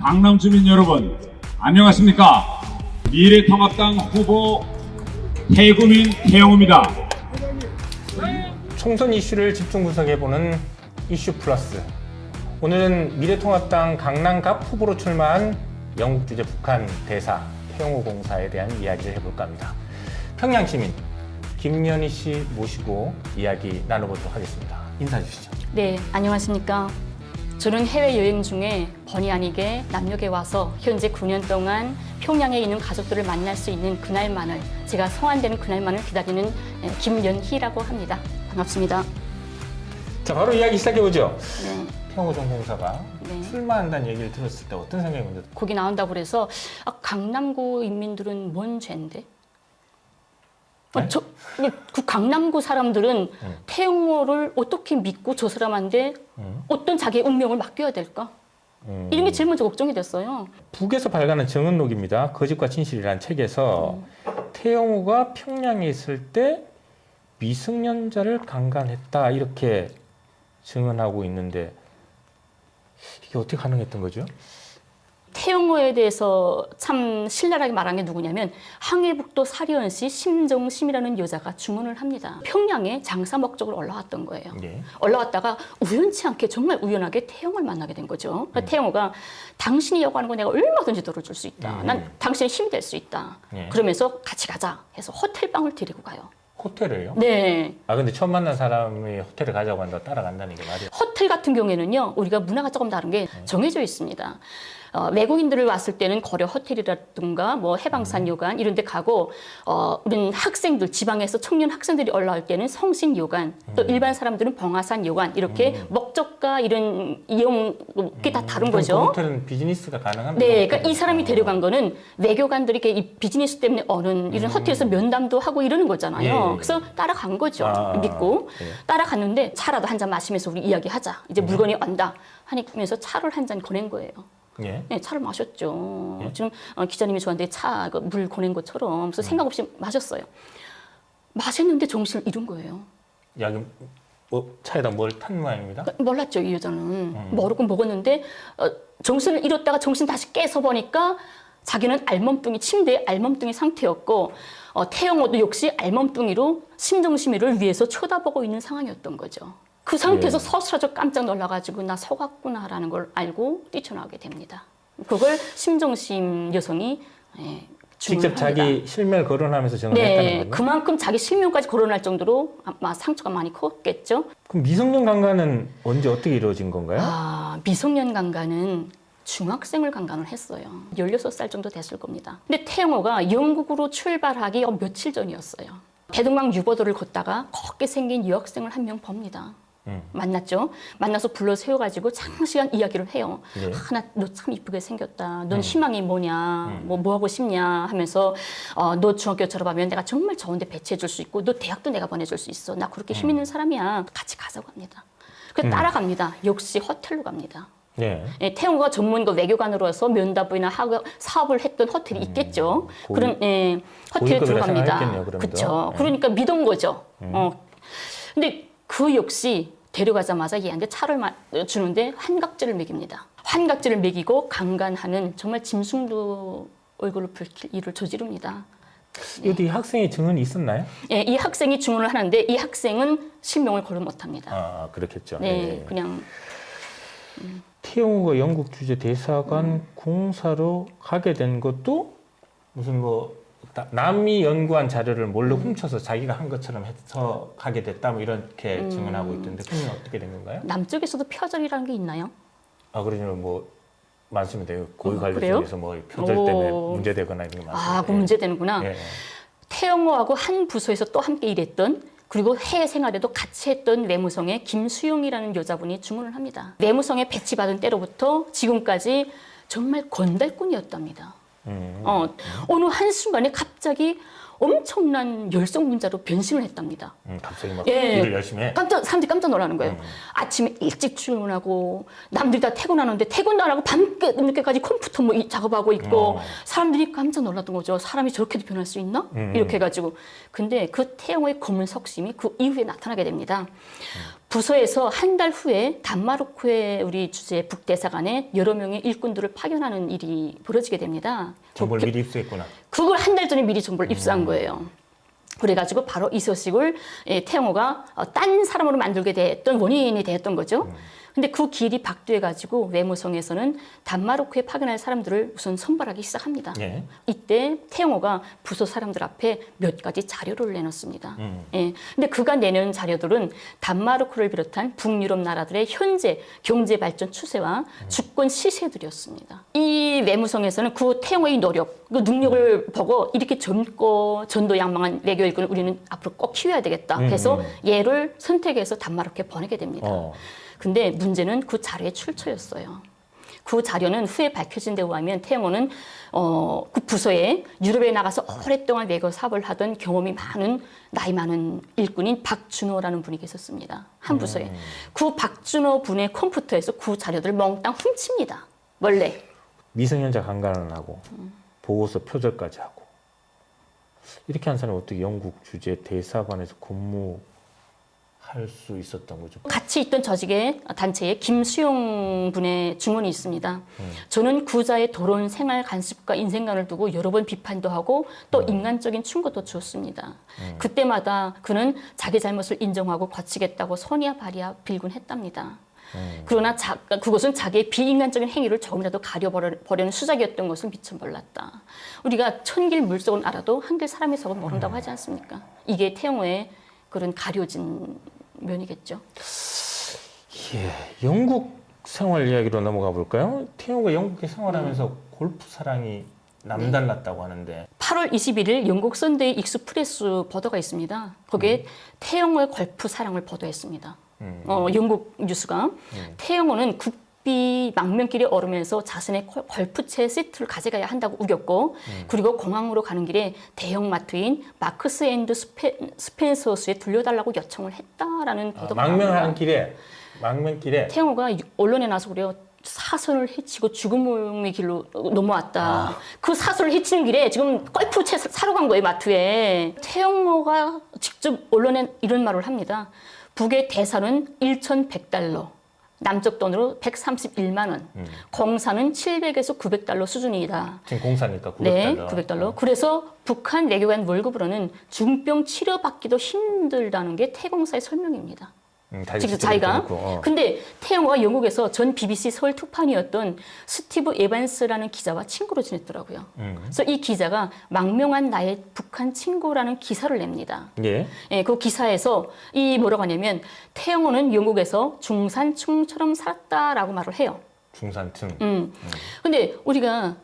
강남 주민 여러분, 안녕하십니까? 미래통합당 후보 태구민 태영호입니다. 총선 이슈를 집중 분석해보는 이슈 플러스. 오늘은 미래통합당 강남갑 후보로 출마한 영국 주재 북한 대사 태영호 공사에 대한 이야기를 해볼까 합니다. 평양 시민 김연희 씨 모시고 이야기 나눠보도록 하겠습니다. 인사해 주시죠. 네, 안녕하십니까. 저는 해외여행 중에 번이 아니게 남녘에 와서 현재 9년 동안 평양에 있는 가족들을 만날 수 있는 그날만을, 제가 성안되는 그날만을 기다리는 김연희라고 합니다. 반갑습니다. 자, 바로 이야기 시작해보죠. 네. 태영호 전 공사가 네. 출마한다는 얘기를 들었을 때 어떤 생각이 먼저 거기 나온다고 그래서 강남구 인민들은 뭔 죄인데? 네? 그 강남구 사람들은 태영호를 어떻게 믿고 저 사람한테 어떤 자기의 운명을 맡겨야 될까? 이런 게 제일 먼저 걱정이 됐어요. 북에서 발간한 정은록입니다. 거짓과 진실이라는 책에서 태영호가 평양에 있을 때 미성년자를 강간했다 이렇게 증언하고 있는데 이게 어떻게 가능했던 거죠? 태영호에 대해서 참 신랄하게 말한 게 누구냐면 항해북도 사리언시 심정심이라는 여자가 증언을 합니다. 평양에 장사 목적으로 올라왔던 거예요. 예. 올라왔다가 우연치 않게 정말 우연하게 태영호를 만나게 된 거죠. 그러니까 태영호가 당신이 요구하는 거 내가 얼마든지 들어줄 수 있다. 난 당신의 힘이 될 수 있다. 예. 그러면서 같이 가자 해서 호텔방을 데리고 가요. 호텔을요? 네. 아 근데 처음 만난 사람이 호텔을 가자고 한다 따라간다는 게 말이에요. 호텔 같은 경우에는요, 우리가 문화가 조금 다른 게 정해져 있습니다. 외국인들을 왔을 때는 고려 호텔이라든가 뭐 해방산 요관 이런 데 가고, 우리는 학생들, 지방에서 청년 학생들이 올라올 때는 성신 요관, 또 일반 사람들은 봉화산 요관, 이렇게 목적과 이런 이용이 다 다른 거죠. 그 호텔은 비즈니스가 가능합니다. 네, 그러니까 이 사람이 데려간 거는 외교관들이 이렇게 이 비즈니스 때문에 오는 이런 호텔에서 면담도 하고 이러는 거잖아요. 예. 그래서 따라간 거죠. 믿고. 예. 따라갔는데 차라도 한 잔 마시면서 우리 이야기하자. 이제 물건이 온다. 하면서 차를 한 잔 권한 거예요. 예. 네, 차를 마셨죠. 예? 지금 기자님이 저한테 물 권한 것처럼. 그래서 생각 없이 마셨어요. 마셨는데 정신을 잃은 거예요. 야기 차에다 뭘 탄 모양입니다. 몰랐죠, 이 여자는. 모르고 먹었는데 정신을 잃었다가 정신 다시 깨서 보니까 자기는 알몸뚱이, 침대에 알몸뚱이 상태였고, 태영호도 역시 알몸뚱이로 심정심의를 위해서 쳐다보고 있는 상황이었던 거죠. 그 상태에서 예. 서스라져 깜짝 놀라가지고 나 속았구나라는 걸 알고 뛰쳐나오게 됩니다. 그걸 심정심 여성이 직접 자기 실명을 거론하면서 증언했다는 네, 거예요? 그만큼 자기 실명까지 거론할 정도로 아마 상처가 많이 컸겠죠. 그럼 미성년 강간은 언제 어떻게 이루어진 건가요? 미성년 강간은 중학생을 강간을 했어요. 16살 정도 됐을 겁니다. 근데 태영호가 영국으로 출발하기 며칠 전이었어요. 대동강 유보도를 걷다가 곱게 생긴 여학생을 한 명 봅니다. 만났죠. 만나서 불러 세워가지고 장시간 이야기를 해요. 네. 너 참 이쁘게 생겼다. 넌 희망이 뭐냐? 뭐 하고 싶냐? 하면서 너 중학교 졸업하면 내가 정말 좋은데 배치해줄 수 있고, 너 대학도 내가 보내줄 수 있어. 나 그렇게 힘 있는 사람이야. 같이 가자고 합니다. 그래서 따라갑니다. 역시 호텔로 갑니다. 네. 예, 태영호가 전문 외교관으로서 면담이나 사업을 했던 호텔이 있겠죠. 그런 호텔에 고위급이라 들어갑니다. 생각했겠네요, 그러면. 그렇죠. 네. 그러니까 믿은 거죠. 근데 그 역시 데려가자마자 얘한테 차를 주는데 환각제를 먹입니다. 환각제를 먹이고 강간하는 정말 짐승도 얼굴을 붉힐 일을 저지릅니다. 어디 학생의 증언이 있었나요? 예, 이 학생이 증언을 하는데 이 학생은 실명을 거론 못합니다. 그렇겠죠. 네, 그냥 태영호가 영국 주재 대사관 공사로 가게 된 것도 무슨 남이 연구한 자료를 몰래 훔쳐서 자기가 한 것처럼 해서 가게 됐다 뭐 이렇게 증언하고 있던데 그건 어떻게 된 건가요? 남쪽에서도 표절이라는 게 있나요? 그러면 많습니다. 고위 관료 그래요? 중에서 표절 때문에 문제되거나 이런 게 많습니다. 그 문제되는구나. 예. 태영호하고 한 부서에서 또 함께 일했던, 그리고 해외 생활에도 같이 했던 외무성의 김수영이라는 여자분이 증언을 합니다. 외무성에 배치받은 때로부터 지금까지 정말 건달꾼이었답니다. 어느 한순간에 갑자기 엄청난 열성문자로 변신을 했답니다. 갑자기 예. 일을 열심히 해. 사람들이 깜짝 놀라는 거예요. 아침에 일찍 출근하고, 남들이 다 퇴근하는데 퇴근도 안 하고 밤늦게까지 컴퓨터 작업하고 있고, 사람들이 깜짝 놀랐던 거죠. 사람이 저렇게도 변할 수 있나? 이렇게 해가지고. 근데 그 태영호의 검은 석심이 그 이후에 나타나게 됩니다. 부서에서 한 달 후에 단마루크의 우리 주재 북대사관에 여러 명의 일꾼들을 파견하는 일이 벌어지게 됩니다. 정보를 미리 입수했구나. 그걸 한 달 전에 미리 정보를 입수한 거예요. 그래가지고 바로 이 소식을 태영호가 딴 사람으로 만들게 됐던 원인이 되었던 거죠. 근데 그 길이 박두해가지고 외무성에서는 단마루크에 파견할 사람들을 우선 선발하기 시작합니다. 예. 이때 태영호가 부서 사람들 앞에 몇 가지 자료를 내놓습니다. 예. 근데 그가 내놓은 자료들은 단마루크를 비롯한 북유럽 나라들의 현재 경제 발전 추세와 주권 시세들이었습니다. 이 외무성에서는 그 태영호의 노력, 그 능력을 보고 이렇게 젊고 전도양망한 외교 일꾼을 우리는 앞으로 꼭 키워야 되겠다 해서 얘를 선택해서 단마루크에 보내게 됩니다. 근데 문제는 그 자료의 출처였어요. 그 자료는 후에 밝혀진 데 의하면 태영호는 그 부서에 유럽에 나가서 오랫동안 외교 사업을 하던 경험이 많은 나이 많은 일꾼인 박준호라는 분이 계셨습니다. 한 부서에. 그 박준호 분의 컴퓨터에서 그 자료들을 몽땅 훔칩니다. 원래. 미성년자 강간을 하고 보고서 표절까지 하고 이렇게 한 사람이 어떻게 영국 주재 대사관에서 근무할 수 있었던 거죠? 같이 있던 조직의 단체에 김수용 분의 증언이 있습니다. 저는 구자의 도론 생활 간섭과 인생관을 두고 여러 번 비판도 하고 또 인간적인 충고도 주었습니다. 그때마다 그는 자기 잘못을 인정하고 고치겠다고 손이야 발이야 빌곤했답니다. 그러나 그것은 자기의 비인간적인 행위를 조금이라도 가려보려는 수작이었던 것을 미처 몰랐다. 우리가 천길 물속은 알아도 한길 사람의 속은 모른다고 하지 않습니까? 이게 태영호의 그런 가려진 면이겠죠. 예, 영국 생활 이야기로 넘어가 볼까요? 태영호가 영국에 생활하면서 골프 사랑이 남달랐다고 하는데 8월 21일 영국 선데이 익스프레스 보도가 있습니다. 거기에 태영호의 골프 사랑을 보도했습니다. 영국 뉴스가 태영호는 국비 망명길에 오르면서 자신의 골프채 세트를 가져가야 한다고 우겼고 그리고 공항으로 가는 길에 대형마트인 마크스 앤드 스펜서스에 들려달라고 요청을 했다라는 보도가 나옵니다. 망명길에 태영호가 언론에 나서 그래요. 사설을 헤치고 죽음의 길로 넘어왔다. 그 사설을 헤치는 길에 지금 골프채 사러 간 거예요, 마트에. 태영호가 직접 언론에 이런 말을 합니다. 북의 대사는 1,100달러, 남쪽 돈으로 131만 원, 공사는 700에서 900달러 수준이다. 지금 공사니까 900달러. 네, 900달러. 그래서 북한 외교관 월급으로는 중병 치료받기도 힘들다는 게 태공사의 설명입니다. 직접 자기가. 근데 태영호가 영국에서 전 BBC 서울 특파원이었던 스티브 에반스라는 기자와 친구로 지냈더라고요. 그래서 이 기자가 망명한 나의 북한 친구라는 기사를 냅니다. 예. 예, 그 기사에서 이 뭐라고 하냐면 태영호는 영국에서 중산층처럼 살았다라고 말을 해요. 중산층. 근데 우리가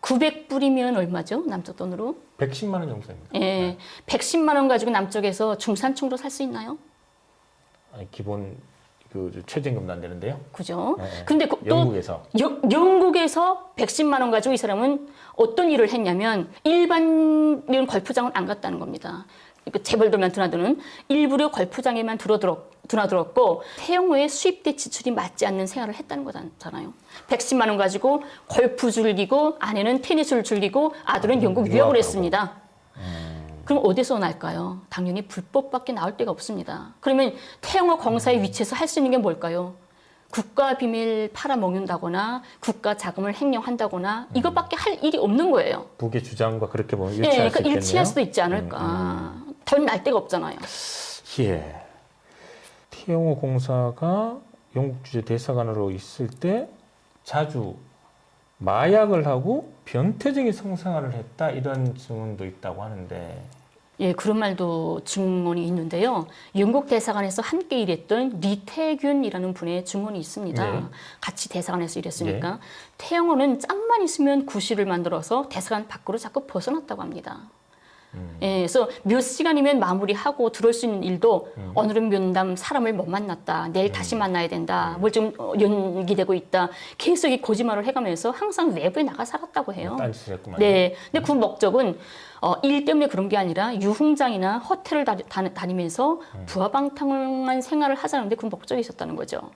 900불이면 얼마죠? 남쪽 돈으로? 110만 원 정도 됩니다. 예, 110만 원 가지고 남쪽에서 중산층으로 살 수 있나요? 아니, 기본 그 최저임금도 안 되는데요. 그죠? 네. 근데 또 영국에서 영국에서 110만 원 가지고 이 사람은 어떤 일을 했냐면 일반 골프장은 안 갔다는 겁니다. 재벌들만 드나드는 일부러 골프장에만 드나들었고 태영호의 수입대 지출이 맞지 않는 생활을 했다는 거잖아요. 110만 원 가지고 골프 즐기고 아내는 테니스를 즐기고 아들은 영국 유학을 했습니다. 그럼 어디서 날까요? 당연히 불법밖에 나올 데가 없습니다. 그러면 태영호 공사의 위치에서 할 수 있는 게 뭘까요? 국가 비밀 팔아먹는다거나 국가 자금을 횡령한다거나 이것밖에 할 일이 없는 거예요. 북의 주장과 그렇게 보면 예, 일치할 수 그러니까 있겠네요. 일치할 수도 있지 않을까. 덜 날 데가 없잖아요. 예. 태영호 공사가 영국 주재 대사관으로 있을 때 자주 마약을 하고 변태적인 성생활을 했다 이런 증언도 있다고 하는데 예, 그런 말도 증언이 있는데요. 영국 대사관에서 함께 일했던 리태균이라는 분의 증언이 있습니다. 네. 같이 대사관에서 일했으니까. 태영호는 짬만 있으면 구실을 만들어서 대사관 밖으로 자꾸 벗어났다고 합니다. 예, 그래서 몇 시간이면 마무리하고 들어올 수 있는 일도 오늘은 면담 사람을 못 만났다. 내일 다시 만나야 된다. 뭘 좀 연기되고 있다. 계속 이 거짓말을 해가면서 항상 외부에 나가 살았다고 해요. 딴짓을 했구만. 네, 근데 그 목적은 일 때문에 그런 게 아니라 유흥장이나 호텔을 다니면서 부하방탕한 생활을 하자는데 그 목적이 있었다는 거죠.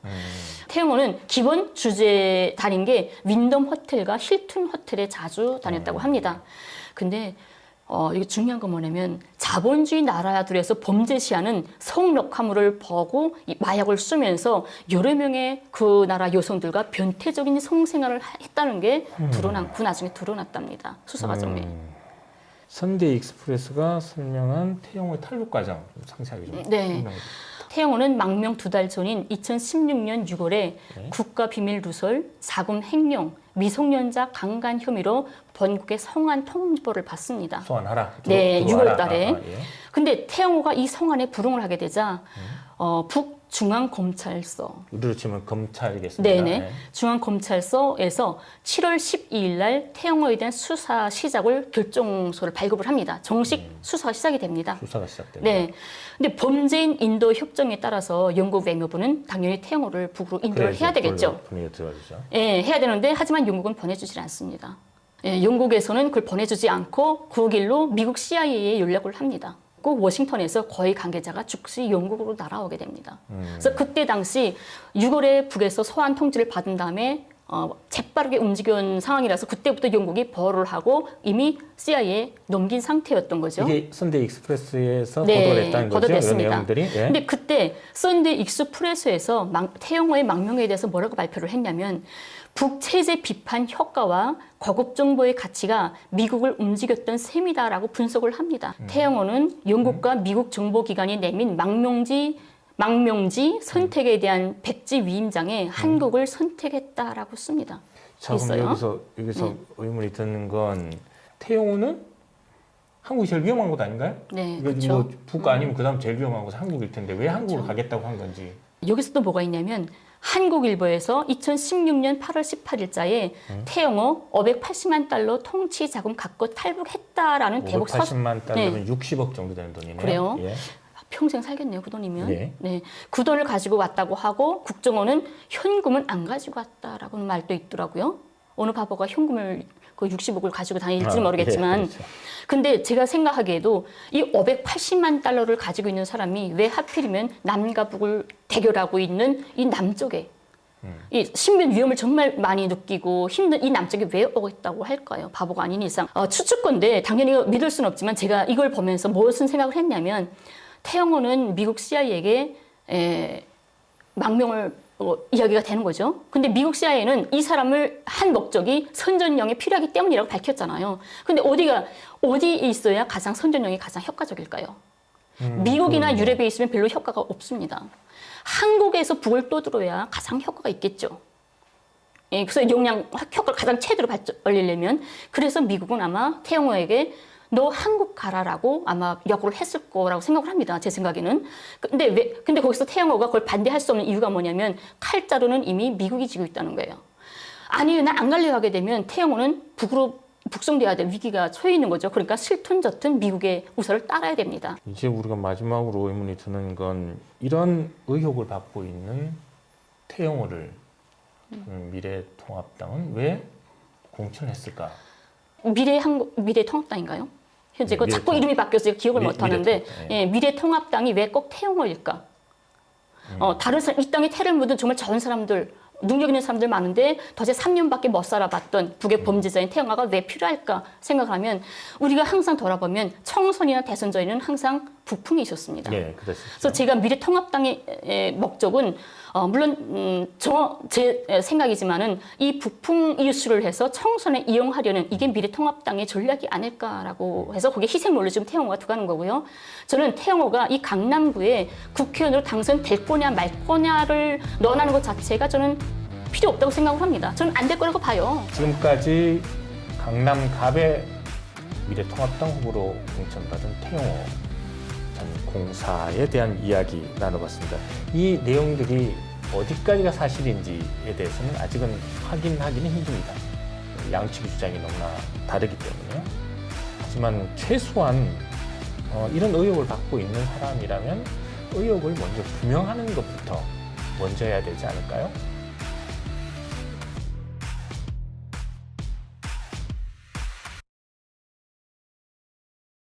태영호는 기본 주재 다닌 게 윈덤 호텔과 힐튼 호텔에 자주 다녔다고 합니다. 근데 이게 중요한 건 뭐냐면 자본주의 나라들에서 범죄시하는 성역화물을 보고 이 마약을 쓰면서 여러 명의 그 나라 여성들과 변태적인 성생활을 했다는 게 그 나중에 드러났답니다. 수사 과정에. 선데이 익스프레스가 설명한 태영호의 탈북 과정 좀 상세하게 좀 네. 설명해 주세요. 태영호는 망명 2달 전인 2016년 6월에 국가비밀누설, 자금 횡령, 미성년자 강간 혐의로 번국의 성안 통보를 받습니다. 소환하라. 네, 들어와라. 6월 달에. 예. 근데 태영호가 이 성안에 불응을 하게 되자 북중앙검찰서 우리로 치면 검찰이겠습니다. 네네. 네. 중앙검찰서에서 7월 12일 날 태영호에 대한 수사 시작을 결정서를 발급을 합니다. 정식 수사가 시작이 됩니다. 수사가 시작됩니다. 네. 근데 범죄인 인도 협정에 따라서 영국 외무부는 당연히 태영호를 북으로 인도를 해야 되겠죠. 분위기가 들어가죠. 예, 해야 되는데 하지만 영국은 보내주질 않습니다. 예, 영국에서는 그걸 보내주지 않고 그 길로 미국 CIA에 연락을 합니다. 꼭 워싱턴에서 거의 관계자가 즉시 영국으로 날아오게 됩니다. 그래서 그때 당시 6월에 북에서 소환 통지를 받은 다음에 재빠르게 움직여온 상황이라서 그때부터 영국이 보호를 하고 이미 CIA에 넘긴 상태였던 거죠. 이게 선데이 익스프레스에서 네, 보도를 했다는 거죠? 보도됐습니다. 이런 내용들이. 예. 근데 그때 썬데이 익스프레스에서 태영호의 망명에 대해서 뭐라고 발표를 했냐면 북체제 비판 효과와 거국 정보의 가치가 미국을 움직였던 셈이다라고 분석을 합니다. 태영호는 영국과 미국 정보기관이 내민 망명지 선택에 대한 백지 위임장에 한국을 선택했다라고 씁니다. 자, 그럼 있어요. 여기서 의문이 드는 건 태영호는 한국이 제일 위험한 곳 아닌가요? 네, 이거 그렇죠. 뭐 북 아니면 그다음 제일 위험한 곳은 한국일 텐데 왜 한국으로 가겠다고 한 건지. 여기서 또 뭐가 있냐면 한국일보에서 2016년 8월 18일자에 태영호 580만 달러 통치 자금 갖고 탈북했다라는 대북 580만 달러면 60억 정도 되는 돈이네요. 그래요? 예. 평생 살겠네요, 그 돈이면. 네. 네. 그 돈을 가지고 왔다고 하고 국정원은 현금은 안 가지고 왔다라고는 말도 있더라고요. 어느 바보가 현금을 그 60억을 가지고 다닐지 모르겠지만. 예, 그렇죠. 근데 제가 생각하기에도 이 580만 달러를 가지고 있는 사람이 왜 하필이면 남과 북을 대결하고 있는 이 남쪽에 이 신변 위험을 정말 많이 느끼고 힘든 이 남쪽에 왜 오겠다고 할까요? 바보가 아닌 이상. 추측건데 당연히 믿을 수는 없지만 제가 이걸 보면서 무슨 생각을 했냐면 태영호는 미국 CIA에게 망명을 이야기가 되는 거죠. 근데 미국 CIA는 이 사람을 한 목적이 선전용에 필요하기 때문이라고 밝혔잖아요. 근데 어디에 있어야 선전용이 가장 효과적일까요? 미국이나 유럽에 있으면 별로 효과가 없습니다. 한국에서 북을 떠들어야 가장 효과가 있겠죠. 예, 그래서 효과를 가장 최대로 올리려면 그래서 미국은 아마 태영호에게 너 한국 가라라고 아마 역으로 했을 거라고 생각을 합니다. 제 생각에는. 근데 거기서 태영호가 그걸 반대할 수 없는 이유가 뭐냐면 칼자루는 이미 미국이 쥐고 있다는 거예요. 아니, 난 안 가려고 하게 되면 태영호는 북으로 북송돼야 될 위기가 처해 있는 거죠. 그러니까 싫든 좋든 미국의 우서를 따라야 됩니다. 이제 우리가 마지막으로 의문이 드는 건 이런 의혹을 받고 있는 태영호를 미래통합당은 왜 공천했을까? 미래통합당인가요? 현재 네, 자꾸 이름이 바뀌어서 기억을 못 하는데 예. 미래통합당이 왜 꼭 태영호일까? 다른 사람, 이 땅에 태를 묻은 정말 좋은 사람들, 능력 있는 사람들 많은데 도대체 3년밖에 못 살아봤던 북의 범죄자인 태영호가 왜 필요할까 생각하면 우리가 항상 돌아보면 청선이나 대선 전에는 항상 북풍이 있었습니다. 예, 그렇습니다. 그래서 제가 미래통합당의 목적은 물론 제 생각이지만은 이 북풍 이슈를 해서 청선에 이용하려는 이게 미래통합당의 전략이 아닐까라고 해서 거기에 희생물로 지금 태영호가 들어가는 거고요. 저는 태영호가 이 강남구에 국회의원으로 당선될 거냐 말 거냐를 논하는 것 자체가 저는 필요 없다고 생각을 합니다. 저는 안 될 거라고 봐요. 지금까지 강남갑의 미래통합당 후보로 공천받은 태영호 전 공사에 대한 이야기 나눠봤습니다. 이 내용들이 어디까지가 사실인지에 대해서는 아직은 확인하기는 힘듭니다. 양측의 주장이 너무나 다르기 때문에요. 하지만 최소한 이런 의혹을 받고 있는 사람이라면 의혹을 먼저 규명하는 것부터 먼저 해야 되지 않을까요?